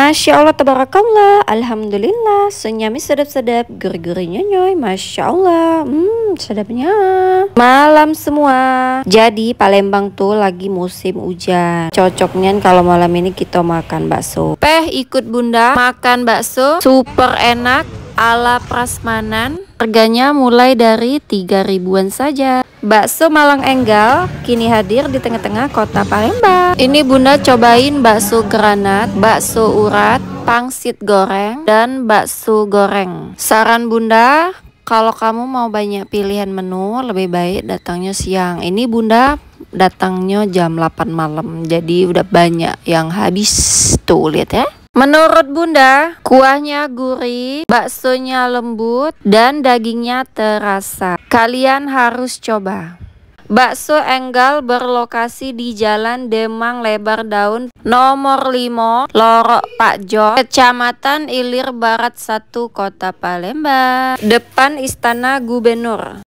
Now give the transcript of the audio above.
Masya Allah, tabarakallah, alhamdulillah, senyami sedap-sedap, gurih-gurih nyonya, Masya Allah, sedapnya. Malam semua. Jadi Palembang tuh lagi musim hujan. Cocoknya kalau malam ini kita makan bakso. Peh ikut bunda makan bakso, super enak ala prasmanan. Harganya mulai dari 3 ribuan saja. Bakso Malang Enggal kini hadir di tengah-tengah kota Palembang. Ini bunda cobain bakso granat, bakso urat, pangsit goreng, dan bakso goreng. Saran bunda, kalau kamu mau banyak pilihan menu, lebih baik datangnya siang. Ini bunda datangnya jam 8 malam, jadi udah banyak yang habis. Tuh lihat ya. Menurut bunda, kuahnya gurih, baksonya lembut, dan dagingnya terasa. Kalian harus coba. Bakso Enggal berlokasi di Jalan Demang Lebar Daun nomor 5, Lorok Pak Jo, Kecamatan Ilir Barat 1, Kota Palembang, depan Istana Gubernur.